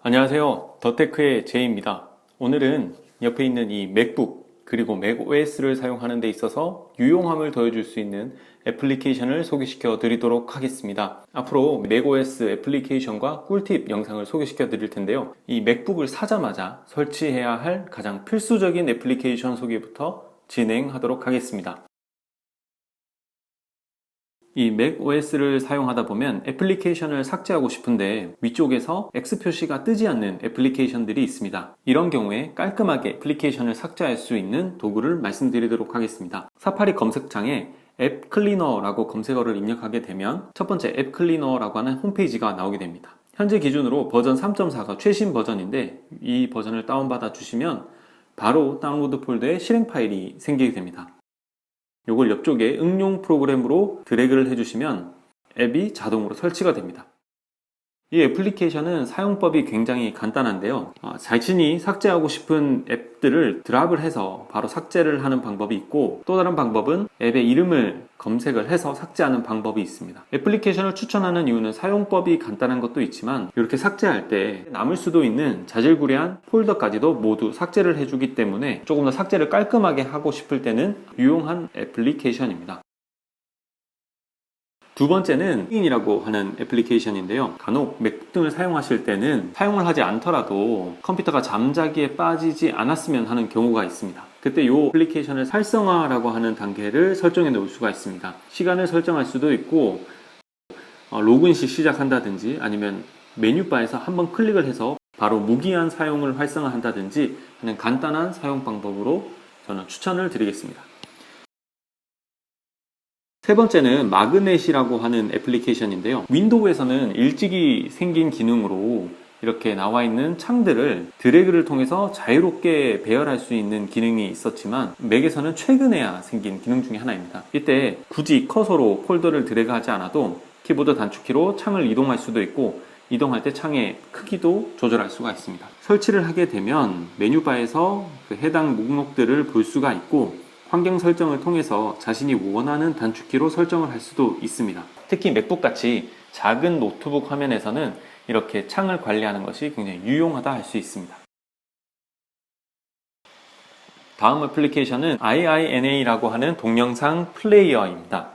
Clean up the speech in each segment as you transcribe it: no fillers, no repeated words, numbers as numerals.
안녕하세요. 더테크의 제이입니다. 오늘은 옆에 있는 이 맥북 그리고 맥OS를 사용하는 데 있어서 유용함을 더해줄 수 있는 애플리케이션을 소개시켜 드리도록 하겠습니다. 앞으로 맥OS 애플리케이션과 꿀팁 영상을 소개시켜 드릴 텐데요. 이 맥북을 사자마자 설치해야 할 가장 필수적인 애플리케이션 소개부터 진행하도록 하겠습니다. 이 맥OS를 사용하다 보면 애플리케이션을 삭제하고 싶은데 위쪽에서 X 표시가 뜨지 않는 애플리케이션들이 있습니다. 이런 경우에 깔끔하게 애플리케이션을 삭제할 수 있는 도구를 말씀드리도록 하겠습니다. 사파리 검색창에 앱 클리너라고 검색어를 입력하게 되면 첫 번째 앱 클리너라고 하는 홈페이지가 나오게 됩니다. 현재 기준으로 버전 3.4가 최신 버전인데 이 버전을 다운받아 주시면 바로 다운로드 폴더에 실행 파일이 생기게 됩니다. 이걸 옆쪽에 응용 프로그램으로 드래그를 해주시면 앱이 자동으로 설치가 됩니다. 이 애플리케이션은 사용법이 굉장히 간단한데요. 자신이 삭제하고 싶은 앱들을 드랍을 해서 바로 삭제를 하는 방법이 있고, 또 다른 방법은 앱의 이름을 검색을 해서 삭제하는 방법이 있습니다. 애플리케이션을 추천하는 이유는 사용법이 간단한 것도 있지만 이렇게 삭제할 때 남을 수도 있는 자질구레한 폴더까지도 모두 삭제를 해주기 때문에 조금 더 삭제를 깔끔하게 하고 싶을 때는 유용한 애플리케이션입니다. 두 번째는 플러그인이라고 하는 애플리케이션인데요. 간혹 맥북 등을 사용하실 때는 사용을 하지 않더라도 컴퓨터가 잠자기에 빠지지 않았으면 하는 경우가 있습니다. 그때 이 애플리케이션을 활성화라고 하는 단계를 설정해 놓을 수가 있습니다. 시간을 설정할 수도 있고 로그인 시 시작한다든지 아니면 메뉴바에서 한번 클릭을 해서 바로 무기한 사용을 활성화한다든지 하는 간단한 사용 방법으로 저는 추천을 드리겠습니다. 세 번째는 마그넷이라고 하는 애플리케이션인데요. 윈도우에서는 일찍이 생긴 기능으로 이렇게 나와 있는 창들을 드래그를 통해서 자유롭게 배열할 수 있는 기능이 있었지만 맥에서는 최근에야 생긴 기능 중에 하나입니다. 이때 굳이 커서로 폴더를 드래그하지 않아도 키보드 단축키로 창을 이동할 수도 있고, 이동할 때 창의 크기도 조절할 수가 있습니다. 설치를 하게 되면 메뉴바에서 그 해당 목록들을 볼 수가 있고, 환경 설정을 통해서 자신이 원하는 단축키로 설정을 할 수도 있습니다. 특히 맥북같이 작은 노트북 화면에서는 이렇게 창을 관리하는 것이 굉장히 유용하다 할 수 있습니다. 다음 애플리케이션은 IINA라고 하는 동영상 플레이어입니다.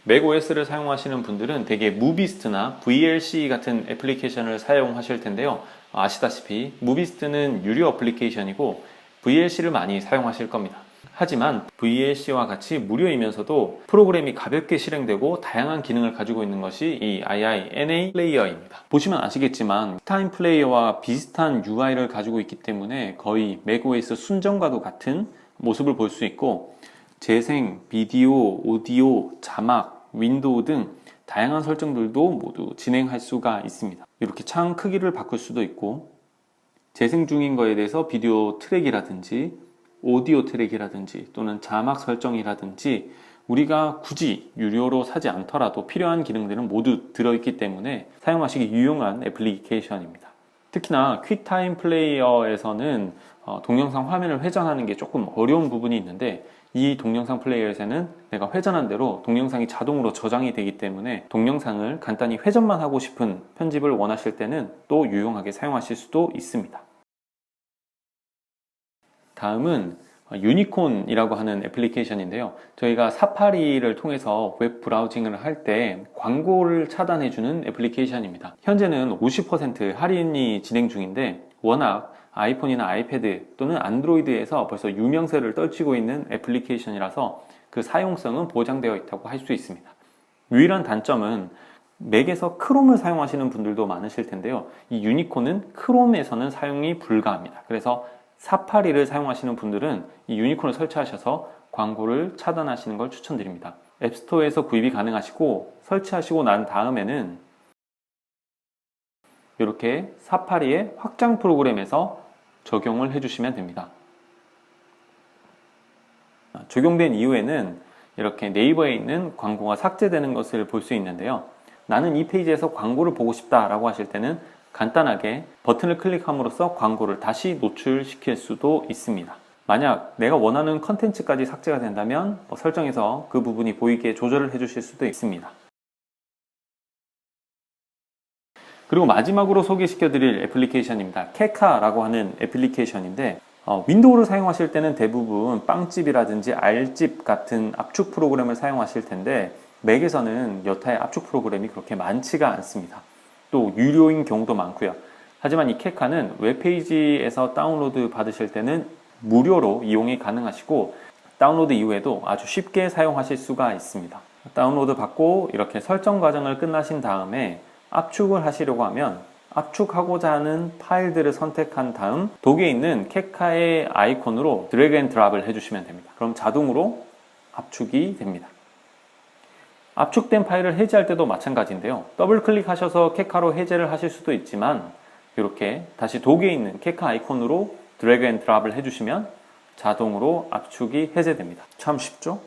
맥OS를 사용하시는 분들은 대개 무비스트나 VLC 같은 애플리케이션을 사용하실 텐데요. 아시다시피 무비스트는 유료 애플리케이션이고 VLC를 많이 사용하실 겁니다. 하지만 VLC와 같이 무료이면서도 프로그램이 가볍게 실행되고 다양한 기능을 가지고 있는 것이 이 IINA 플레이어입니다. 보시면 아시겠지만 타임 플레이어와 비슷한 UI를 가지고 있기 때문에 거의 맥OS 순정과도 같은 모습을 볼 수 있고, 재생, 비디오, 오디오, 자막, 윈도우 등 다양한 설정들도 모두 진행할 수가 있습니다. 이렇게 창 크기를 바꿀 수도 있고, 재생 중인 거에 대해서 비디오 트랙이라든지 오디오 트랙이라든지 또는 자막 설정이라든지 우리가 굳이 유료로 사지 않더라도 필요한 기능들은 모두 들어있기 때문에 사용하시기 유용한 애플리케이션입니다. 특히나 퀵타임 플레이어에서는 동영상 화면을 회전하는 게 조금 어려운 부분이 있는데, 이 동영상 플레이어에서는 내가 회전한 대로 동영상이 자동으로 저장이 되기 때문에 동영상을 간단히 회전만 하고 싶은 편집을 원하실 때는 또 유용하게 사용하실 수도 있습니다. 다음은 유니콘이라고 하는 애플리케이션인데요. 저희가 사파리를 통해서 웹 브라우징을 할 때 광고를 차단해주는 애플리케이션입니다. 현재는 50% 할인이 진행 중인데, 워낙 아이폰이나 아이패드 또는 안드로이드에서 벌써 유명세를 떨치고 있는 애플리케이션이라서 그 사용성은 보장되어 있다고 할 수 있습니다. 유일한 단점은 맥에서 크롬을 사용하시는 분들도 많으실 텐데요. 이 유니콘은 크롬에서는 사용이 불가합니다. 그래서 사파리를 사용하시는 분들은 이 유니콘을 설치하셔서 광고를 차단하시는 걸 추천드립니다. 앱스토어에서 구입이 가능하시고, 설치하시고 난 다음에는 이렇게 사파리의 확장 프로그램에서 적용을 해주시면 됩니다. 적용된 이후에는 이렇게 네이버에 있는 광고가 삭제되는 것을 볼 수 있는데요. 나는 이 페이지에서 광고를 보고 싶다 라고 하실 때는 간단하게 버튼을 클릭함으로써 광고를 다시 노출시킬 수도 있습니다. 만약 내가 원하는 컨텐츠까지 삭제가 된다면 설정에서 그 부분이 보이게 조절을 해주실 수도 있습니다. 그리고 마지막으로 소개시켜 드릴 애플리케이션입니다. 케카라고 하는 애플리케이션인데 윈도우를 사용하실 때는 대부분 빵집이라든지 R집 같은 압축 프로그램을 사용하실 텐데 맥에서는 여타의 압축 프로그램이 그렇게 많지가 않습니다. 또 유료인 경우도 많고요. 하지만 이 케카는 웹페이지에서 다운로드 받으실 때는 무료로 이용이 가능하시고 다운로드 이후에도 아주 쉽게 사용하실 수가 있습니다. 다운로드 받고 이렇게 설정 과정을 끝나신 다음에 압축을 하시려고 하면 압축하고자 하는 파일들을 선택한 다음 독에 있는 케카의 아이콘으로 드래그 앤 드랍을 해주시면 됩니다. 그럼 자동으로 압축이 됩니다. 압축된 파일을 해제할 때도 마찬가지인데요. 더블 클릭하셔서 케카로 해제를 하실 수도 있지만 이렇게 다시 독에 있는 케카 아이콘으로 드래그 앤 드랍을 해주시면 자동으로 압축이 해제됩니다. 참 쉽죠?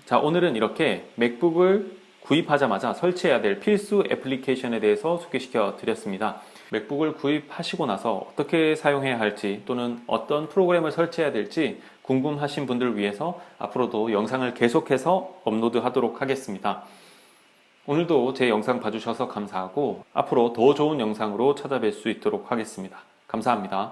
자, 오늘은 이렇게 맥북을 구입하자마자 설치해야 될 필수 애플리케이션에 대해서 소개시켜 드렸습니다. 맥북을 구입하시고 나서 어떻게 사용해야 할지 또는 어떤 프로그램을 설치해야 될지 궁금하신 분들을 위해서 앞으로도 영상을 계속해서 업로드 하도록 하겠습니다. 오늘도 제 영상 봐주셔서 감사하고 앞으로 더 좋은 영상으로 찾아뵐 수 있도록 하겠습니다. 감사합니다.